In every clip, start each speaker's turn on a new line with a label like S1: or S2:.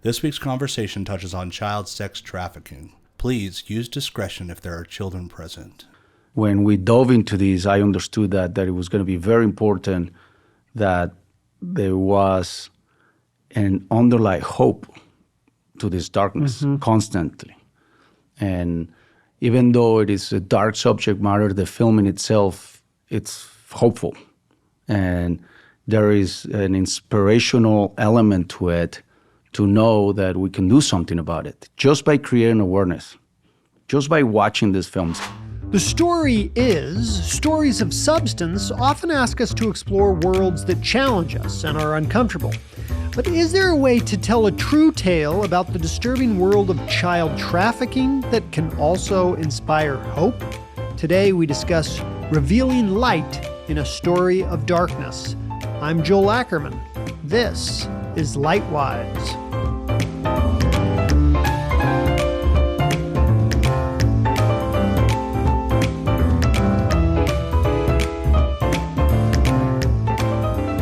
S1: This week's conversation touches on child sex trafficking. Please use discretion if there are children present.
S2: When we dove into this, I understood that it was going to be very important that there was an underlying hope to this darkness constantly. And even though it is a dark subject matter, the film in itself, it's hopeful. And there is an inspirational element to it to know that we can do something about it just by creating awareness, just by watching these films.
S3: The story is, stories of substance often ask us to explore worlds that challenge us and are uncomfortable. But is there a way to tell a true tale about the disturbing world of child trafficking that can also inspire hope? Today we discuss revealing light in a story of darkness. I'm Joel Ackerman. This is Lightwise.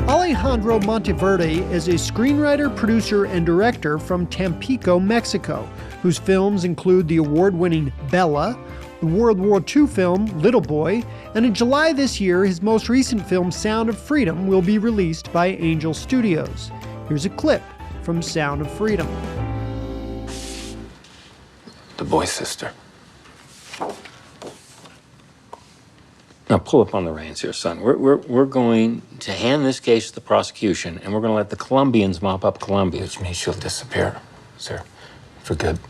S3: Alejandro Monteverde is a screenwriter, producer, and director from Tampico, Mexico, whose films include the award-winning Bella, the World War II film Little Boy, and in July this year, his most recent film Sound of Freedom will be released by Angel Studios. Here's a clip from Sound of Freedom.
S4: The boy's sister. Now pull up on the reins here, son. We're going to hand this case to the prosecution, and we're going to let the Colombians mop up Colombia.
S5: Which means she'll disappear, sir, for good.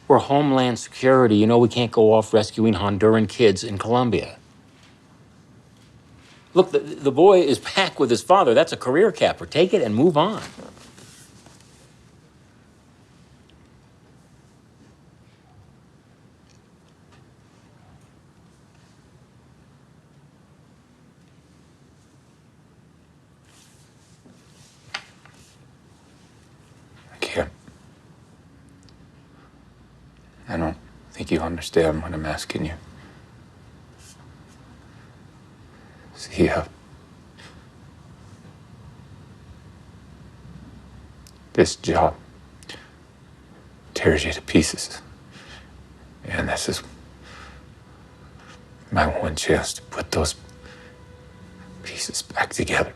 S4: We're Homeland Security. You know we can't go off rescuing Honduran kids in Colombia. Look, the boy is back with his father. That's a career capper. Take it and move on.
S5: I don't think you understand what I'm asking you. See, this job tears you to pieces. And this is my one chance to put those pieces back together.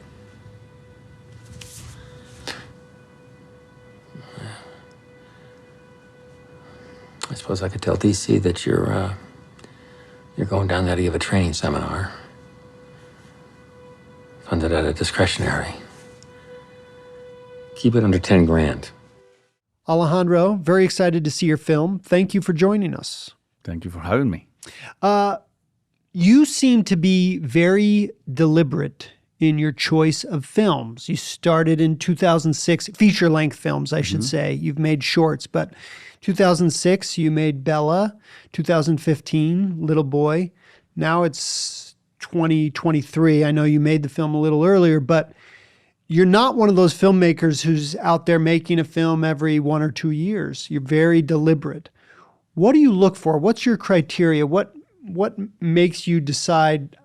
S4: I suppose I could tell DC that you're going down there to give a training seminar. Funded at a discretionary. Keep it under 10 grand.
S3: Alejandro, very excited to see your film. Thank you for joining us.
S2: Thank you for having me.
S3: You seem to be very deliberate in your choice of films. You started in 2006, feature-length films, I should say. You've made shorts, but 2006, you made Bella. 2015, Little Boy. Now it's 2023. I know you made the film a little earlier, but you're not one of those filmmakers who's out there making a film every 1 or 2 years. You're very deliberate. What do you look for? What's your criteria? What makes you decide,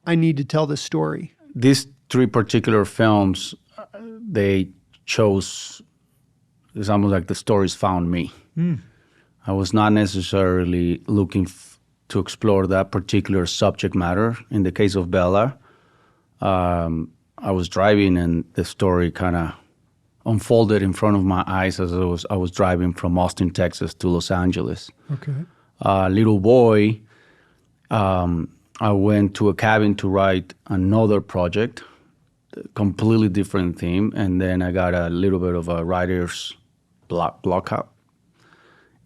S3: I need to tell this story?
S2: These 3 particular films, they chose, it's almost like the stories found me. I was not necessarily looking to explore that particular subject matter. In the case of Bella, I was driving and the story kind of unfolded in front of my eyes as I was driving from Austin, Texas to Los Angeles.
S3: Okay.
S2: Little Boy, I went to a cabin to write another project, completely different theme, and then I got a little bit of a writer's block out.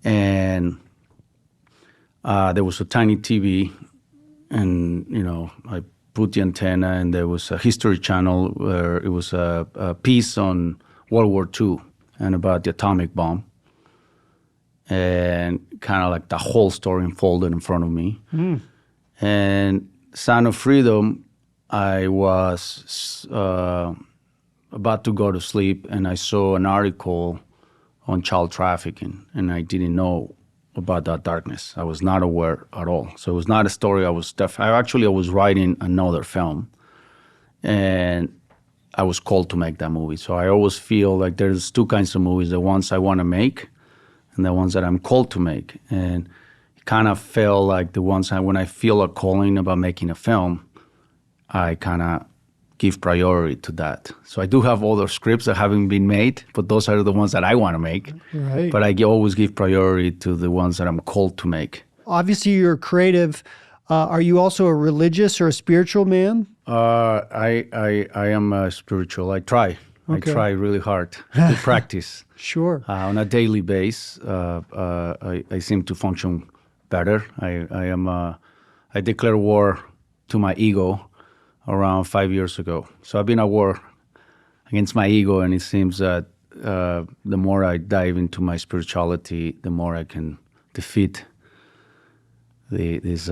S2: And there was a tiny TV, and, I put the antenna, and there was a History Channel where it was a piece on World War II and about the atomic bomb. And kind of like the whole story unfolded in front of me. And Sound of Freedom, I was about to go to sleep, and I saw an article on child trafficking, and I didn't know about that darkness. I was not aware at all. So it was not a story I was writing another film. And I was called to make that movie. So I always feel like there's two kinds of movies, the ones I want to make and the ones that I'm called to make. And it kind of felt like the ones when I feel a calling about making a film, I kind of give priority to that. So I do have other scripts that haven't been made, but those are the ones that I want to make.
S3: Right.
S2: But I always give priority to the ones that I'm called to make.
S3: Obviously, you're creative. Are you also a religious or a spiritual man?
S2: I am spiritual. I try.
S3: Okay.
S2: I try really hard to practice.
S3: Sure.
S2: On a daily basis. I seem to function better. I declare war to my ego around 5 years ago. So I've been at war against my ego, and it seems that the more I dive into my spirituality, the more I can defeat this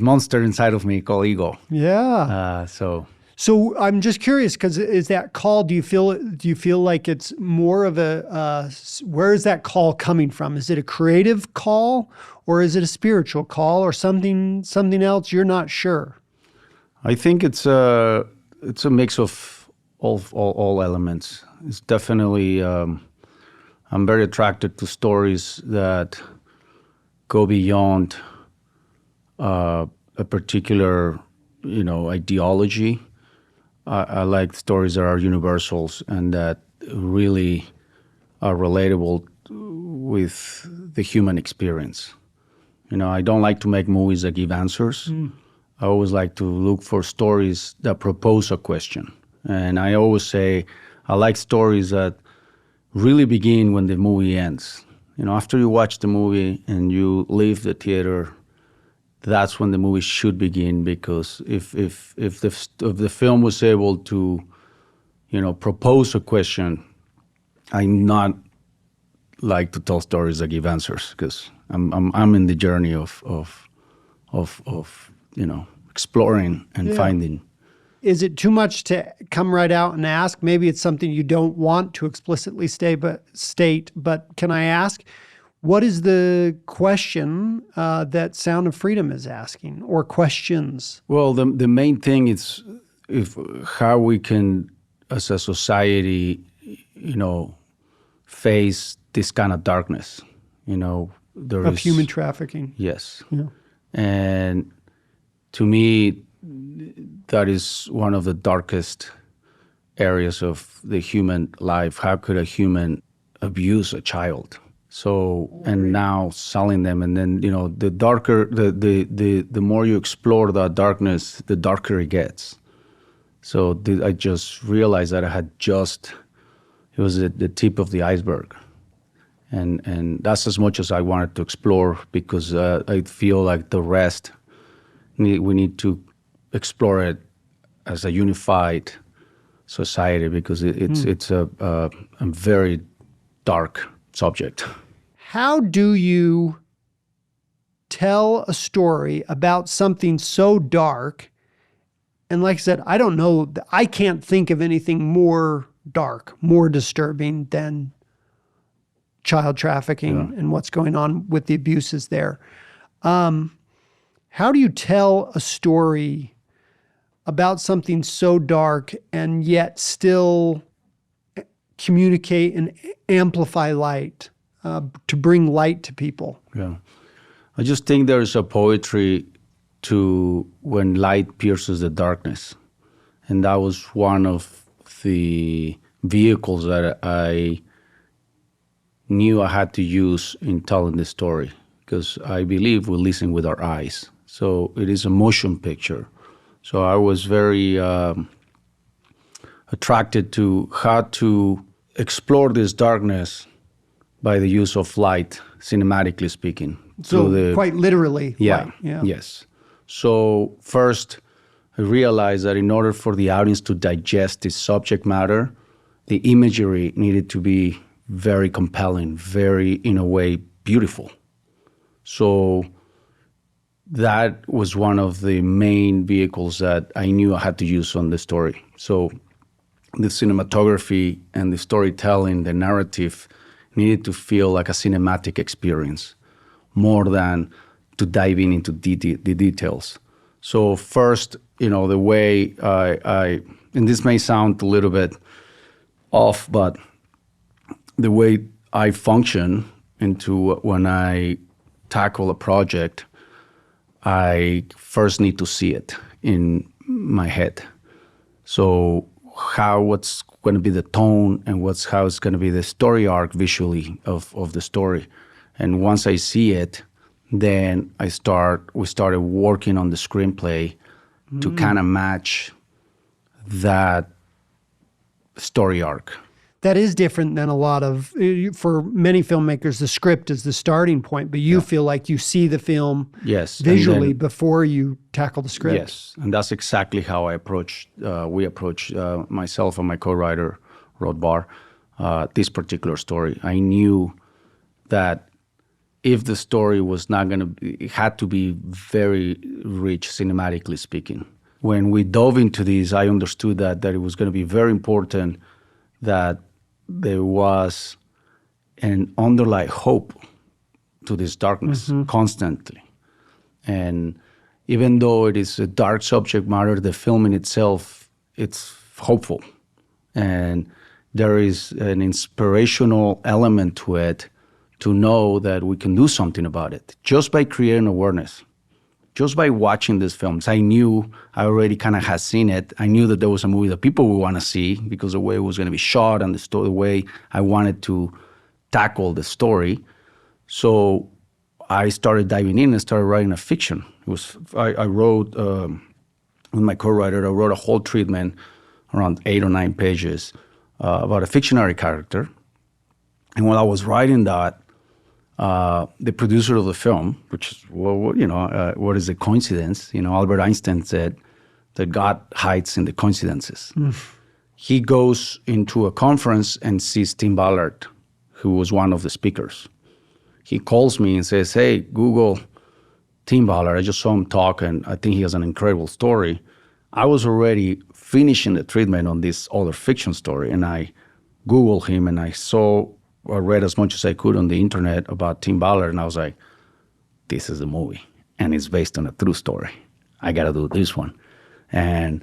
S2: monster inside of me called ego.
S3: Yeah. So I'm just curious, because is that call? Do you feel like it's more of a? Where is that call coming from? Is it a creative call, or is it a spiritual call, or something else? You're not sure.
S2: I think it's a mix of all elements. It's definitely I'm very attracted to stories that go beyond a particular ideology. I like stories that are universals and that really are relatable with the human experience. I don't like to make movies that give answers. I always like to look for stories that propose a question. And I always say I like stories that really begin when the movie ends. After you watch the movie and you leave the theater, that's when the movie should begin, because if the film was able to, propose a question, I'm not like to tell stories that give answers, because I'm in the journey of exploring and finding.
S3: Is it too much to come right out and ask? Maybe it's something you don't want to explicitly state, but can I ask, what is the question that Sound of Freedom is asking, or questions?
S2: Well, the main thing is how we can, as a society, face this kind of darkness.
S3: Of human trafficking.
S2: Yes.
S3: Yeah.
S2: And to me, that is one of the darkest areas of the human life. How could a human abuse a child? So, and now selling them, and then the darker, the more you explore that darkness, the darker it gets. So I just realized that it was the tip of the iceberg, and that's as much as I wanted to explore, because I feel like the rest we need to explore it as a unified society, because it's a very dark subject.
S3: How do you tell a story about something so dark? And like I said, I don't know, I can't think of anything more dark, more disturbing than child trafficking and what's going on with the abuses there. How do you tell a story about something so dark and yet still communicate and amplify light, to bring light to people?
S2: Yeah. I just think there is a poetry to when light pierces the darkness. And that was one of the vehicles that I knew I had to use in telling the story, because I believe we listen with our eyes. So it is a motion picture. So I was very attracted to how to explore this darkness by the use of light, cinematically speaking.
S3: So quite literally.
S2: Yeah,
S3: light. Yeah.
S2: Yes. So first, I realized that in order for the audience to digest this subject matter, the imagery needed to be very compelling, very, in a way, beautiful. So that was one of the main vehicles that I knew I had to use on the story. So the cinematography and the storytelling, the narrative, needed to feel like a cinematic experience more than to dive into the details. So first, the way I and this may sound a little bit off, but the way I function into when I tackle a project, I first need to see it in my head. So what's going to be the tone and how it's going to be the story arc visually of the story. And once I see it, then we started working on the screenplay to kind of match that story arc.
S3: That is different than a lot of, for many filmmakers, the script is the starting point, but you feel like you see the film visually before you tackle the script.
S2: Yes, and that's exactly how we approach myself and my co-writer, Rod Barr, this particular story. I knew that if the story was not going to be, it had to be very rich cinematically speaking. When we dove into this, I understood that it was going to be very important that there was an underlying hope to this darkness constantly. And even though it is a dark subject matter, the film in itself, it's hopeful. And there is an inspirational element to it to know that we can do something about it just by creating awareness. Just by watching these films, I already kind of had seen it. I knew that there was a movie that people would want to see because the way it was going to be shot and the way I wanted to tackle the story. So I started diving in and started writing a fiction. I wrote, with my co-writer, I wrote a whole treatment, around 8 or 9 pages, about a fictionary character. And while I was writing that, the producer of the film, which is, what is the coincidence? Albert Einstein said that God hides in the coincidences. He goes into a conference and sees Tim Ballard, who was one of the speakers. He calls me and says, "Hey, Google Tim Ballard. I just saw him talk, and I think he has an incredible story." I was already finishing the treatment on this other fiction story, and I Googled him, and I read as much as I could on the internet about Tim Ballard, and I was like, this is the movie, and it's based on a true story. I got to do this one. And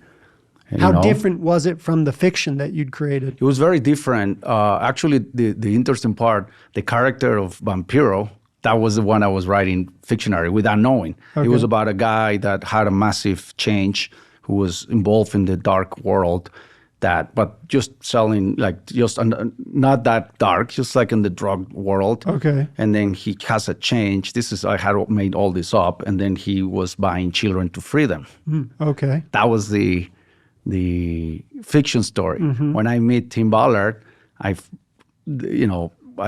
S3: how different was it from the fiction that you'd created?
S2: It was very different. Actually, the interesting part, the character of Vampiro, that was the one I was writing fictionary without knowing. Okay. It was about a guy that had a massive change, who was involved in the dark world, but just selling, not that dark, just like in the drug world.
S3: Okay.
S2: And then he has a change. I had made all this up, and then he was buying children to free them.
S3: Okay.
S2: That was the fiction story. When I meet Tim Ballard, I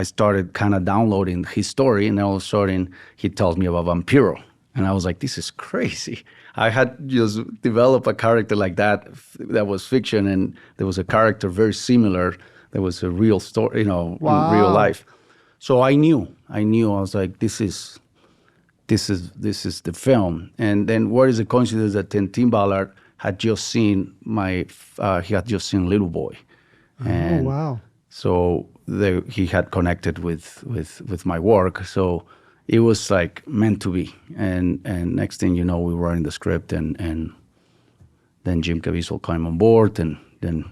S2: started kind of downloading his story, and all of a sudden he tells me about Vampiro. And I was like, this is crazy. I had just developed a character like that was fiction, and there was a character very similar that was a real story, in real life. So I knew. I was like, this is the film. And then what is the coincidence that Tim Ballard had just seen Little Boy. And
S3: wow.
S2: So he had connected with my work. So it was like meant to be. And next thing you know, we were writing the script, and then Jim Caviezel came on board, and then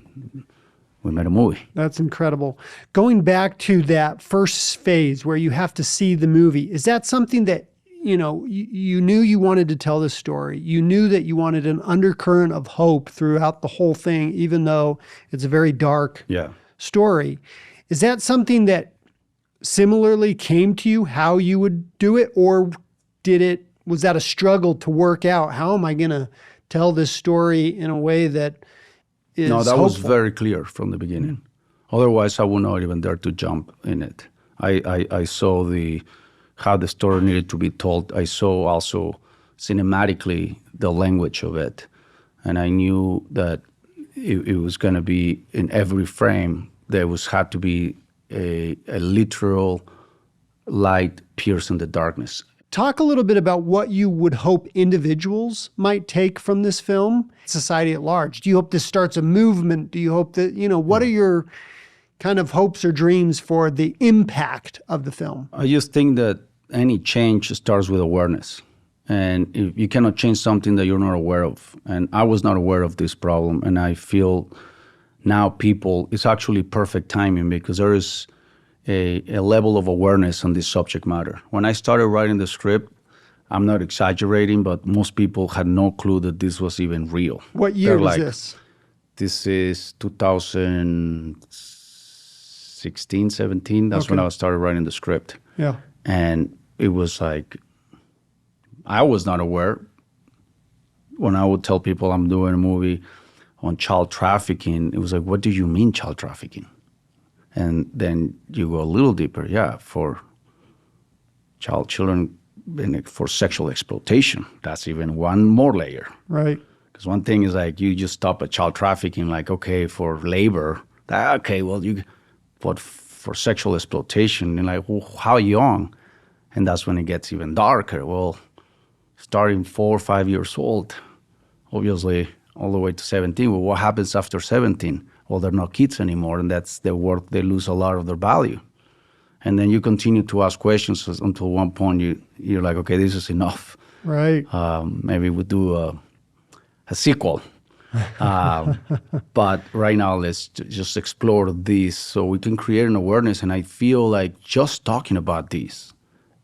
S2: we made a movie.
S3: That's incredible. Going back to that first phase where you have to see the movie, is that something that, you knew you wanted to tell this story? You knew that you wanted an undercurrent of hope throughout the whole thing, even though it's a very dark story. Is that something that similarly came to you, how you would do it, or was that a struggle to work out? How am I going to tell this story in a way that is
S2: No, that
S3: hopeful?
S2: was very clear from the beginning. Otherwise, I would not even dare to jump in it. I saw how the story needed to be told. I saw also cinematically the language of it, and I knew that it was going to be in every frame. There had to be a literal light piercing the darkness.
S3: Talk a little bit about what you would hope individuals might take from this film, society at large. Do you hope this starts a movement? Do you hope that, what are your kind of hopes or dreams for the impact of the film?
S2: I just think that any change starts with awareness. And you cannot change something that you're not aware of. And I was not aware of this problem. And I feel now it's actually perfect timing because there is a level of awareness on this subject matter. When I started writing the script, I'm not exaggerating, but most people had no clue that this was even real.
S3: What year was this?
S2: This is 2016, 17. That's when I started writing the script.
S3: Yeah.
S2: And it was like, I was not aware. When I would tell people I'm doing a movie on child trafficking, it was like, what do you mean child trafficking? And then you go a little deeper, for children, for sexual exploitation. That's even one more layer.
S3: Right.
S2: Because one thing is like you just stop at child trafficking, like, okay, for labor, but for sexual exploitation, and like, well, how young? And that's when it gets even darker. Well, starting 4 or 5 years old, obviously, all the way to 17. Well, what happens after 17? Well, they're not kids anymore, and that's the work. They lose a lot of their value. And then you continue to ask questions until one point you're like, okay, this is enough.
S3: Right.
S2: Maybe we'll do a sequel. But right now, let's just explore this so we can create an awareness. And I feel like just talking about this,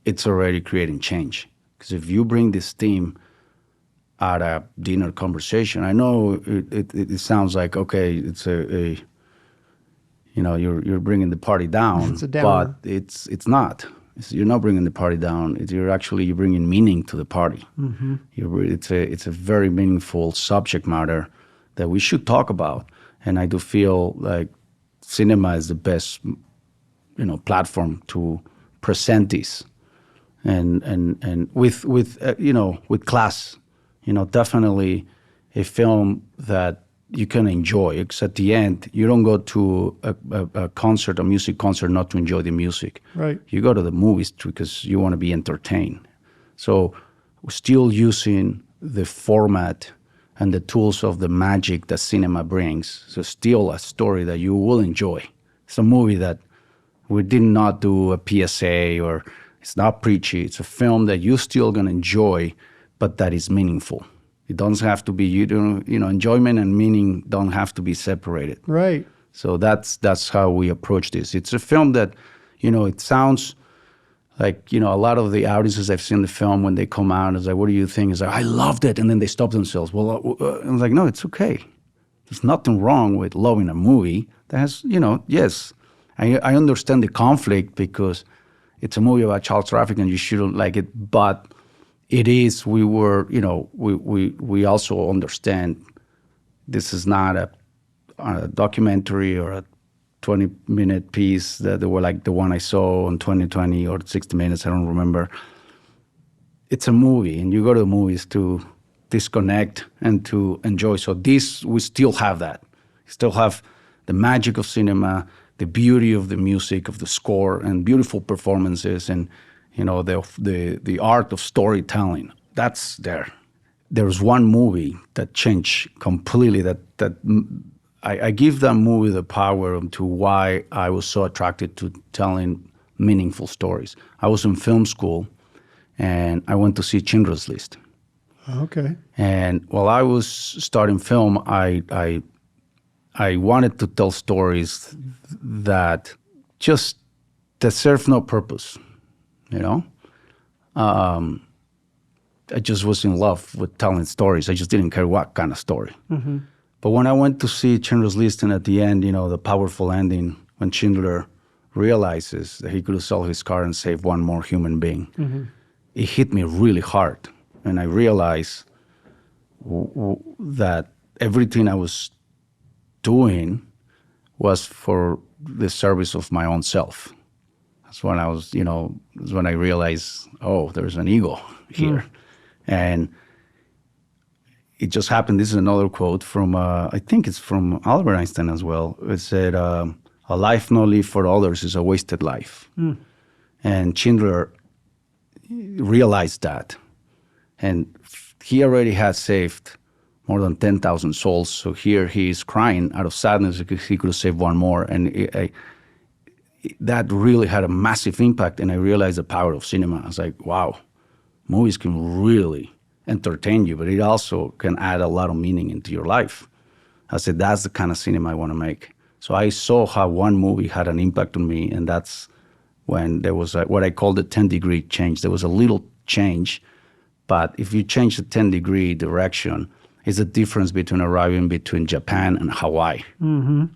S2: it's already creating change. Because if you bring this theme at a dinner conversation, I know it sounds like, okay, it's you're bringing the party down,
S3: it's a downer.
S2: but it's not. You're not bringing the party down. You're bringing meaning to the party. Mm-hmm. It's a very meaningful subject matter that we should talk about. And I do feel like cinema is the best, platform to present this, and with class, definitely a film that you can enjoy. Because at the end, you don't go to a concert, a music concert, not to enjoy the music.
S3: Right.
S2: You go to the movies because you want to be entertained. So we're still using the format and the tools of the magic that cinema brings. So still a story that you will enjoy. It's a movie that we did not do a PSA or it's not preachy. It's a film that you're still going to enjoy, but that is meaningful. It doesn't have to be, enjoyment and meaning don't have to be separated.
S3: Right.
S2: So that's how we approach this. It's a film that, it sounds like, a lot of the audiences I've seen the film when they come out, it's like, what do you think? It's like, I loved it. And then they stop themselves. Well, I was like, no, it's okay. There's nothing wrong with loving a movie that has, yes, I understand the conflict because it's a movie about child trafficking. You shouldn't like it, but it is. We also understand this is not a documentary or a 20-minute piece that were like the one I saw on 2020 or 60 Minutes. I don't remember. It's a movie, and you go to the movies to disconnect and to enjoy. So we still have that. We still have the magic of cinema, the beauty of the music, of the score, and beautiful performances, and the art of storytelling. That's there. There's one movie that changed completely. That I give that movie the power to why I was so attracted to telling meaningful stories. I was in film school, and I went to see Schindler's List.
S3: Okay.
S2: And while I was starting film, I wanted to tell stories that serve no purpose, I just was in love with telling stories. I just didn't care what kind of story. Mm-hmm. But when I went to see Schindler's List, and at the end, the powerful ending, when Schindler realizes that he could sell his car and save one more human being, mm-hmm. It hit me really hard. And I realized that everything I was doing was for the service of my own self. That's when that's when I realized, there's an ego here. Mm. And it just happened. This is another quote from, I think it's from Albert Einstein as well. It said, a life not lived for others is a wasted life. Mm. And Schindler realized that. And he already had saved more than 10,000 souls. So here he is crying out of sadness because he could have saved one more. And that really had a massive impact. And I realized the power of cinema. I was like, wow, movies can really entertain you, but it also can add a lot of meaning into your life. I said, that's the kind of cinema I want to make. So I saw how one movie had an impact on me, and that's when there was what I call the 10-degree change. There was a little change, but if you change the 10-degree direction, it's the difference between arriving between Japan and Hawaii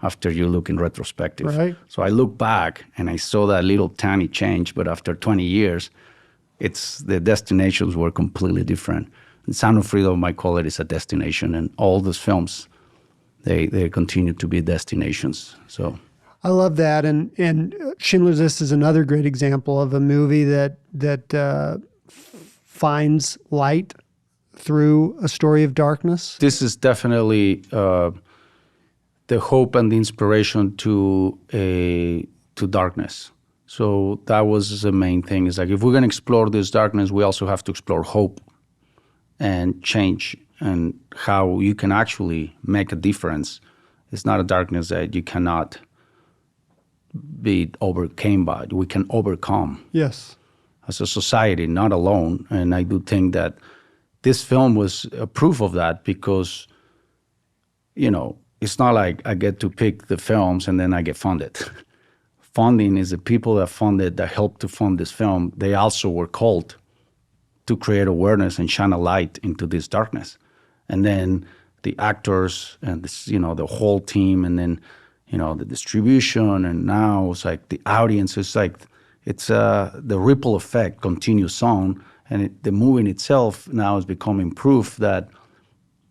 S2: after you look in retrospective.
S3: Right.
S2: So I look back and I saw that little tiny change, but after 20 years, the destinations were completely different. And Sound of Freedom, I call it, is a destination, and all those films, they continue to be destinations. So
S3: I love that, and Schindler's List is another great example of a movie that finds light through a story of darkness.
S2: This is definitely the hope and the inspiration to darkness. So that was the main thing. Is like, if we're going to explore this darkness, we also have to explore hope and change and how you can actually make a difference. It's not a darkness that you cannot be overcome by. We can overcome.
S3: Yes.
S2: As a society, not alone. And I do think that this film was a proof of that, because, it's not like I get to pick the films and then I get funded. Funding is the people that helped to fund this film. They also were called to create awareness and shine a light into this darkness. And then the actors and this, the whole team, and then, the distribution, and now it's like the audience. It's like the ripple effect continues on, and the movie in itself now is becoming proof that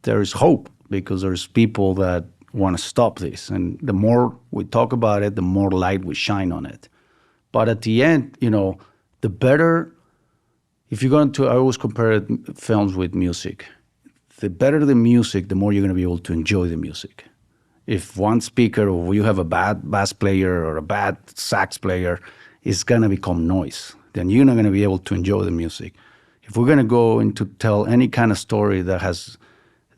S2: there is hope, because there's people that want to stop this. And the more we talk about it, the more light we shine on it. But at the end, the better, if you're going to, I always compare films with music. The better the music, the more you're going to be able to enjoy the music. If one speaker, or you have a bad bass player or a bad sax player, it's going to become noise. Then you're not going to be able to enjoy the music. If we're going to go into tell any kind of story that has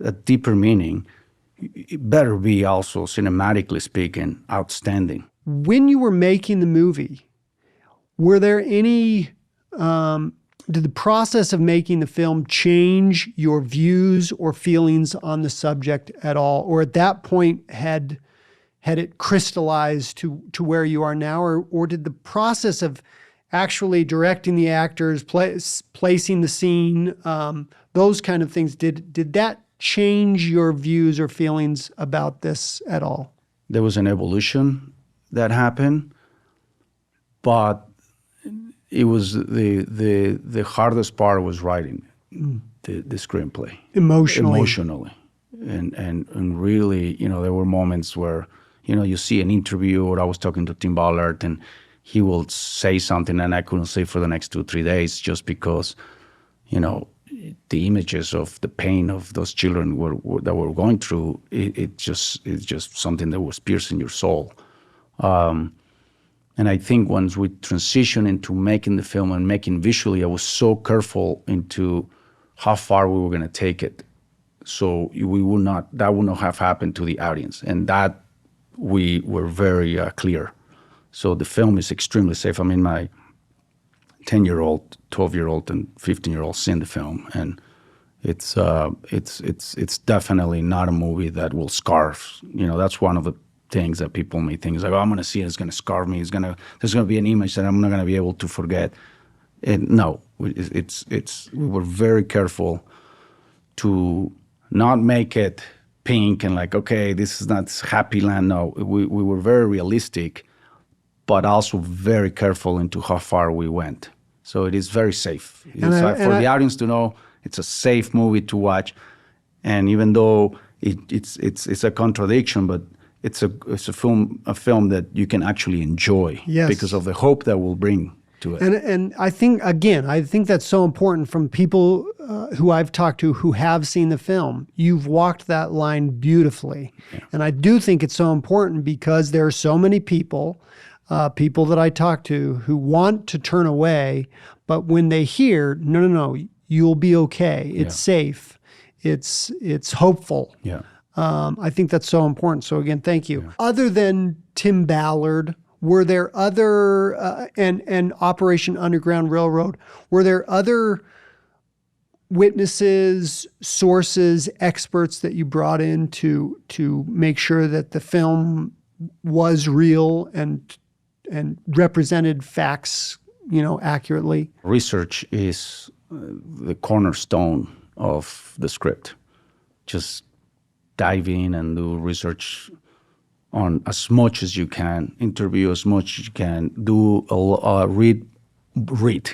S2: a deeper meaning, it better be also, cinematically speaking, outstanding.
S3: When you were making the movie, were there any, did the process of making the film change your views or feelings on the subject at all? Or at that point, had it crystallized to where you are now? Or did the process of actually directing the actors, placing the scene, those kind of things, did that change your views or feelings about this at all?
S2: There was an evolution that happened, but it was the hardest part was writing the screenplay. Emotionally. And really, there were moments where, you see an interview, or I was talking to Tim Ballard, and he will say something and I couldn't say for the next 2-3 days, just because, the images of the pain of those children that were going through, it's just something that was piercing your soul. And I think once we transitioned into making the film and making visually, I was so careful into how far we were going to take it. So that would not have happened to the audience. And that we were very clear. So the film is extremely safe. I mean, my 10-year-old, 12-year-old, and 15-year-old seen the film, and it's definitely not a movie that will scar. That's one of the things that people may think is like, I'm going to see it, it's going to scar me. There's going to be an image that I'm not going to be able to forget. And no, we were very careful to not make it pink and like, okay, this is not happy land. No, we were very realistic, but also very careful into how far we went. So it is very safe. For the audience to know, it's a safe movie to watch. And even though it's a contradiction, but it's a film that you can actually enjoy,
S3: yes,
S2: because of the hope that will bring to it.
S3: And I think that's so important from people who I've talked to who have seen the film. You've walked that line beautifully. Yeah. And I do think it's so important because there are so many people that I talk to who want to turn away, but when they hear, no, you'll be okay. It's safe. It's hopeful.
S2: Yeah.
S3: I think that's so important. So again, thank you. Yeah. Other than Tim Ballard, were there other, and Operation Underground Railroad, were there other witnesses, sources, experts that you brought in to make sure that the film was real and represented facts, accurately?
S2: Research is the cornerstone of the script. Just dive in and do research on as much as you can, interview as much as you can, read.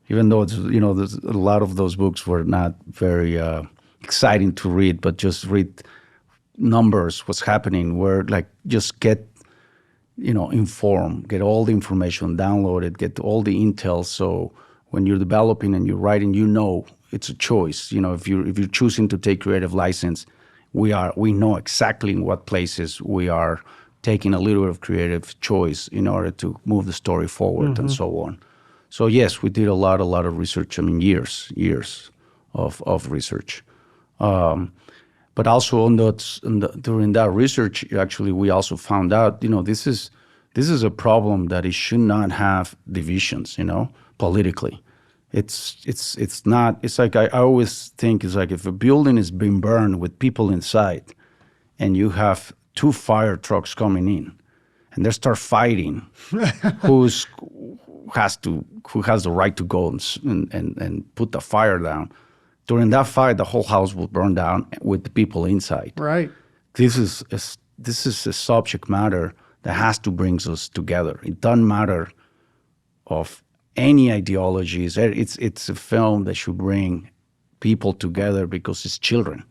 S2: Even though there's a lot of those books were not very exciting to read, but just read numbers, what's happening, just get informed, get all the information, download it, get all the intel. So when you're developing and you're writing, it's a choice. If you're choosing to take creative license, we know exactly in what places we are taking a little bit of creative choice in order to move the story forward and so on. So yes, we did a lot of research. I mean, years of research. But also during that research, actually, we also found out, this is a problem that it should not have divisions, politically. It's not. It's like I always think it's like if a building is being burned with people inside, and you have 2 fire trucks coming in, and they start fighting, who has the right to go and put the fire down. During that fire, the whole house will burn down with the people inside.
S3: Right.
S2: This is a subject matter that has to bring us together. It doesn't matter of any ideologies. It's a film that should bring people together because it's children.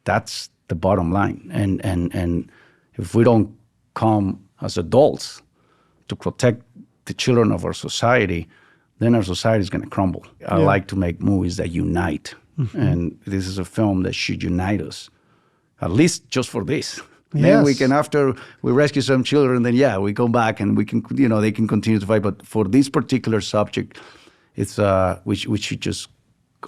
S2: That's the bottom line. And if we don't come as adults to protect the children of our society, then our society is going to crumble. I like to make movies that unite. And this is a film that should unite us, at least just for this.
S3: Yes.
S2: Then we can, after we rescue some children, then we come back and we can, they can continue to fight. But for this particular subject, it's we should just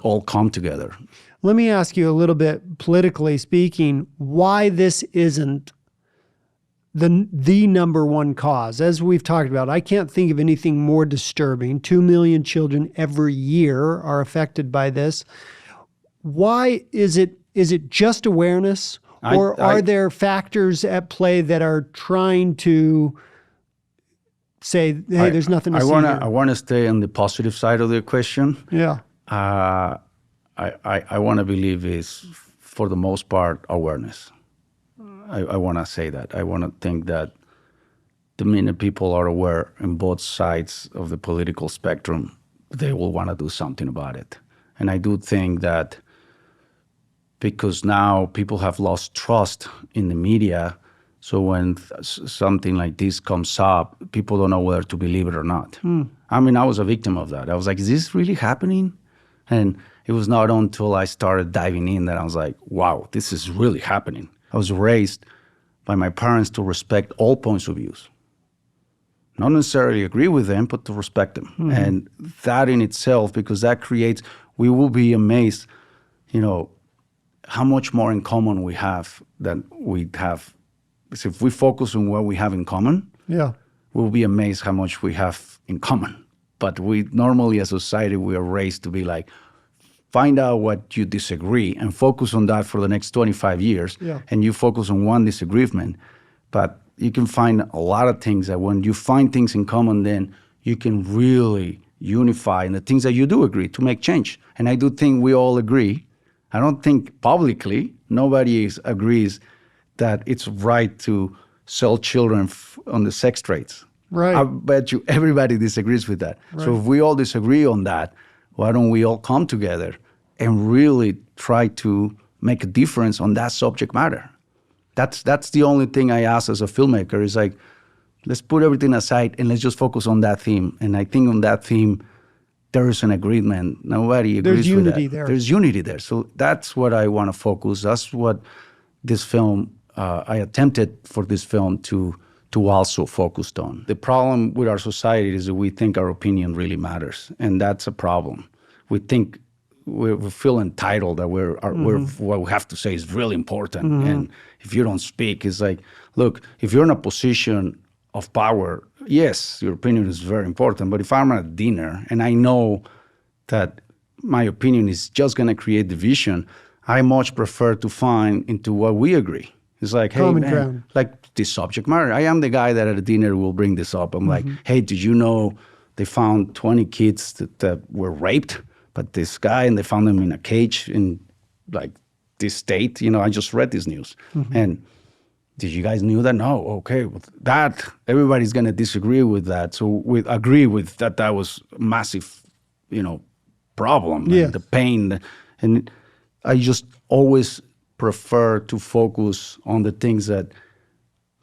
S2: all come together.
S3: Let me ask you a little bit, politically speaking, why this isn't the number one cause. As we've talked about, I can't think of anything more disturbing. 2 million children every year are affected by this. Why is it just awareness, or are there factors at play that are trying to say, hey, there's nothing to see here?
S2: I want to stay on the positive side of the question.
S3: Yeah.
S2: I want to believe is, for the most part, awareness. I want to say that. I want to think that the minute people are aware on both sides of the political spectrum, they will want to do something about it. And I do think that because now people have lost trust in the media, so when something like this comes up, people don't know whether to believe it or not. I mean, I was a victim of that. I was like, is this really happening? And it was not until I started diving in that I was like, wow, this is really happening. I was raised by my parents to respect all points of views. Not necessarily agree with them, but to respect them. And that in itself, because that creates, we will be amazed, how much more in common we have than we have. So if we focus on what we have in common, we'll be amazed how much we have in common. But we normally, as a society, we are raised to be like, find out what you disagree and focus on that for the next 25 years. And you focus on one disagreement. But you can find a lot of things that when you find things in common, then you can really unify in the things that you do agree to make change. And I do think we all agree. I don't think publicly, nobody agrees that it's right to sell children on the sex trades.
S3: Right.
S2: I bet you everybody disagrees with that.
S3: Right.
S2: So if we all disagree on that, why don't we all come together and really try to make a difference on that subject matter? That's the only thing I ask as a filmmaker is like, let's put everything aside and let's just focus on that theme. And I think on that theme, there is an agreement. Nobody agrees with that.
S3: There's unity there.
S2: There's unity there. So that's what I want to focus. That's what this film, I attempted for this film to also focus on. The problem with our society is that we think our opinion really matters. And that's a problem. We think we feel entitled that what we have to say is really important. And if you don't speak, it's like, look, if you're in a position of power, yes, your opinion is very important. But if I'm at dinner and I know that my opinion, is just going to create division. I much prefer to find into what we agree. It's like, hey,
S3: Common
S2: man,
S3: ground.
S2: like this subject matter. I am the guy that at a dinner will bring this up. I'm like, hey, did you know they found 20 kids that were raped? But this guy, and they found them in a cage in like this state. You know, I just read this news. And did you guys knew that? No. Okay. Well, that everybody's going to disagree with that. So we agree with that. That was a massive, problem.
S3: Yeah.
S2: And the pain. And I just always prefer to focus on the things that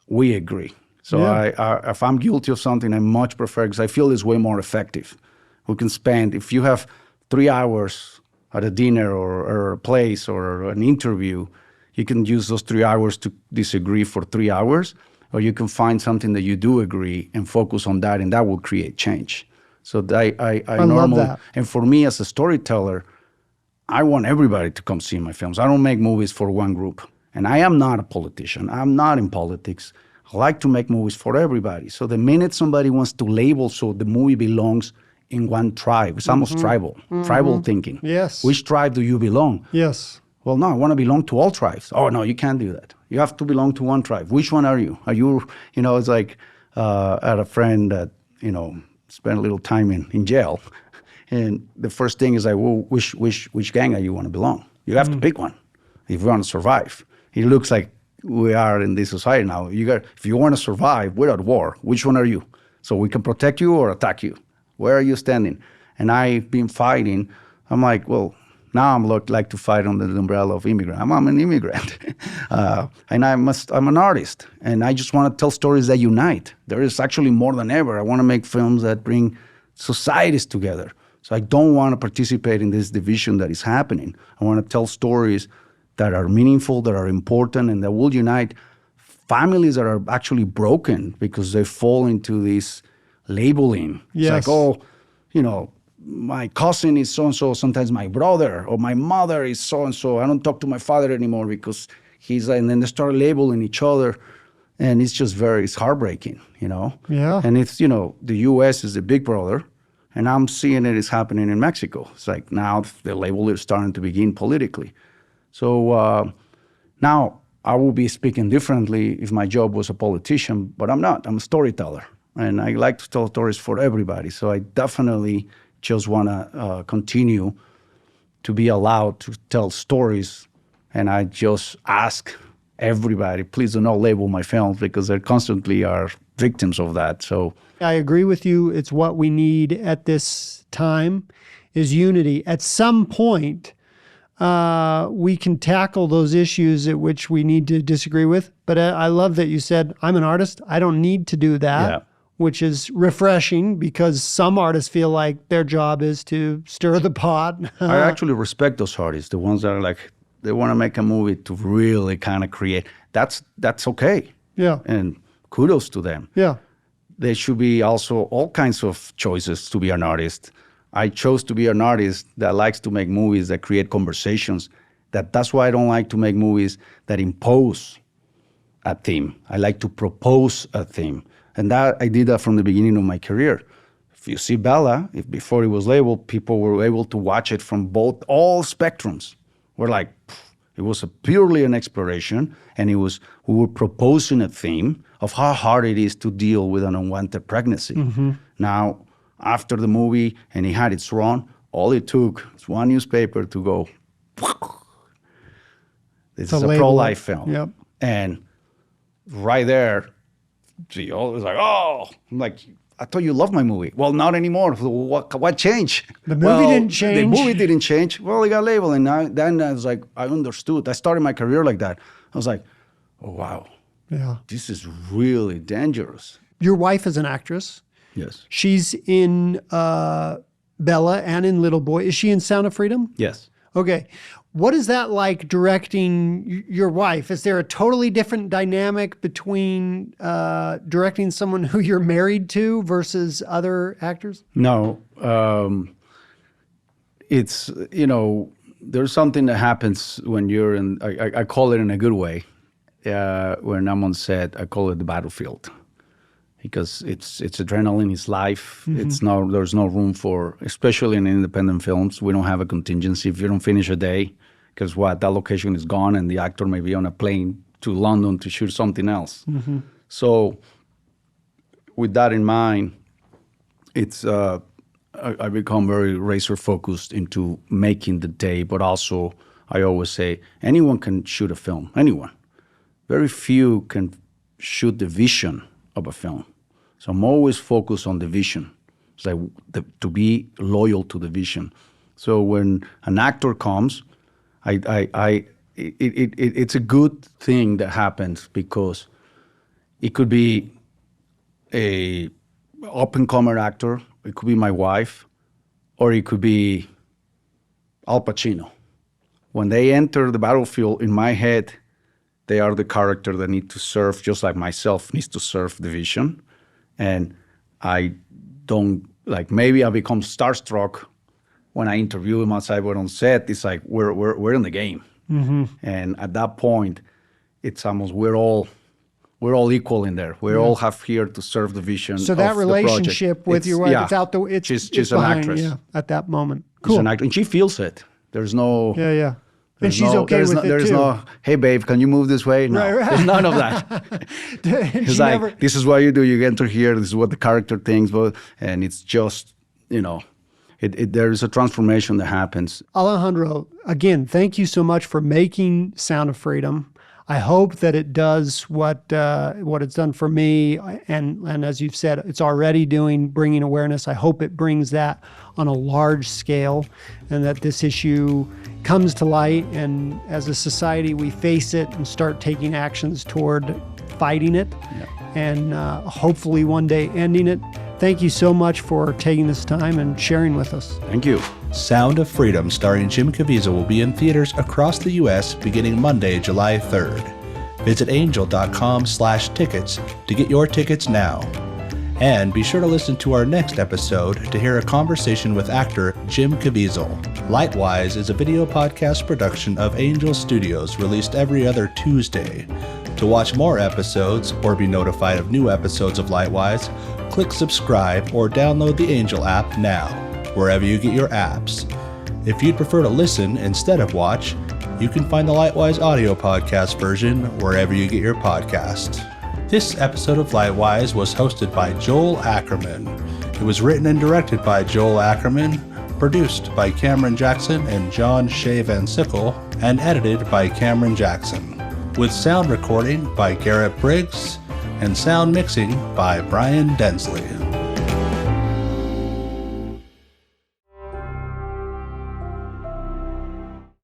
S2: we agree. So
S3: Yeah.
S2: if I'm guilty of something, I much prefer, because I feel it's way more effective. We can spend, if you have 3 hours at a dinner or a place or an interview, you can use those 3 hours to disagree for 3 hours, or you can find something that you do agree and focus on that, and that will create change. So I
S3: love that.
S2: And for me as a storyteller, I want everybody to come see my films. I don't make movies for one group. And I am not a politician. I'm not in politics. I like to make movies for everybody. So the minute somebody wants to label so the movie belongs in one tribe, it's almost tribal thinking.
S3: Yes.
S2: Which tribe do you belong?
S3: Yes.
S2: Well, no, I want to belong to all tribes. Oh, no, you can't do that. You have to belong to one tribe. Which one are you? Are you, it's like I had a friend that, spent a little time in jail. And the first thing is like, well, which gang are you want to belong? You have to pick one if you want to survive. It looks like we are in this society now. If you want to survive, we're at war. Which one are you? So we can protect you or attack you. Where are you standing? And I've been fighting. I'm like, well, now I'm like to fight under the umbrella of immigrant. I'm an immigrant. And I'm an artist. And I just want to tell stories that unite. There is actually more than ever. I want to make films that bring societies together. So I don't want to participate in this division that is happening. I want to tell stories that are meaningful, that are important, and that will unite families that are actually broken because they fall into this labeling.
S3: Yes.
S2: It's like, my cousin is so-and-so, sometimes my brother, or my mother is so-and-so. I don't talk to my father anymore because and then they start labeling each other. And it's just it's heartbreaking,
S3: Yeah.
S2: And it's, the U.S. is the big brother. And I'm seeing it is happening in Mexico. It's like now the label is starting to begin politically. So now I will be speaking differently if my job was a politician, but I'm not. I'm a storyteller. And I like to tell stories for everybody. So I definitely just want to continue to be allowed to tell stories. And I just ask everybody, please do not label my films because they constantly are victims of that. So
S3: I agree with you. It's what we need at this time is unity. At some point, we can tackle those issues at which we need to disagree with. But I love that you said, I'm an artist. I don't need to do that, which is refreshing because some artists feel like their job is to stir the pot.
S2: I actually respect those artists, the ones that are like, they want to make a movie to really kind of create. That's okay.
S3: Yeah.
S2: And kudos to them.
S3: Yeah.
S2: There should be also all kinds of choices to be an artist. I chose to be an artist that likes to make movies that create conversations. That's why I don't like to make movies that impose a theme. I like to propose a theme. And that I did that from the beginning of my career. If you see Bella, before it was labeled, people were able to watch it from all spectrums. We're like, it was purely an exploration, and we were proposing a theme of how hard it is to deal with an unwanted pregnancy. Mm-hmm. Now, after the movie, and it had its run, all it took was one newspaper to go, this is a pro-life film.
S3: Yep.
S2: And right there, she always like, oh, I'm like, I thought you loved my movie. Well, not anymore. What changed?
S3: The movie didn't change.
S2: The movie didn't change. Well, it got labeled. And then I was like, I understood. I started my career like that. I was like, oh, wow.
S3: Yeah.
S2: This is really dangerous.
S3: Your wife is an actress.
S2: Yes.
S3: She's in Bella and in Little Boy. Is she in Sound of Freedom?
S2: Yes.
S3: Okay. What is that like directing your wife? Is there a totally different dynamic between directing someone who you're married to versus other actors?
S2: No. It's, there's something that happens when you're in, I call it in a good way. When I'm on set, I call it the battlefield. because it's adrenaline, it's life. There's no room for, especially in independent films, we don't have a contingency. If you don't finish a day, because that location is gone and the actor may be on a plane to London to shoot something else. So with that in mind, I become very razor focused into making the day, but also I always say anyone can shoot a film, anyone. Very few can shoot the vision of a film. So I'm always focused on the vision. It's like to be loyal to the vision. So when an actor comes, it's a good thing that happens, because it could be a up-and-comer actor, it could be my wife, or it could be Al Pacino. When they enter the battlefield, in my head, they are the character that need to serve, just like myself needs to serve the vision. And I don't, maybe I become starstruck when I interview him outside, but on set, it's like we're in the game. And at that point, it's almost we're all equal in there. We all have here to serve the vision.
S3: So that
S2: of
S3: relationship
S2: the
S3: with your wife, it's out the
S2: she's
S3: behind,
S2: an actress.
S3: Yeah, at that moment.
S2: She's
S3: Cool.
S2: an actress, and she feels it. There's no
S3: And she's okay with it too.
S2: There's no, hey babe, can you move this way? No,
S3: Right.
S2: there's none of that. It's like, this is what you do. You enter here. This is what the character thinks, and it's just, there is a transformation that happens.
S3: Alejandro, again, thank you so much for making Sound of Freedom. I hope that it does what it's done for me, and as you've said, it's already bringing awareness. I hope it brings that on a large scale, and that this issue comes to light, and as a society we face it and start taking actions toward fighting it, and hopefully one day ending it. Thank you so much for taking this time and sharing with us.
S2: Thank you.
S1: Sound of Freedom, starring Jim Caviezel, will be in theaters across the U.S. beginning Monday, July 3rd. Visit angel.com/tickets to get your tickets now. And be sure to listen to our next episode to hear a conversation with actor Jim Caviezel. Lightwise is a video podcast production of Angel Studios, released every other Tuesday. To watch more episodes or be notified of new episodes of Lightwise, click subscribe or download the Angel app now, wherever you get your apps. If you'd prefer to listen instead of watch, you can find the Lightwise audio podcast version wherever you get your podcast. This episode of Lightwise was hosted by Joel Ackerman. It was written and directed by Joel Ackerman, produced by Cameron Jackson and John Shea Van Sickle, and edited by Cameron Jackson, with sound recording by Garrett Briggs and sound mixing by Brian Densley.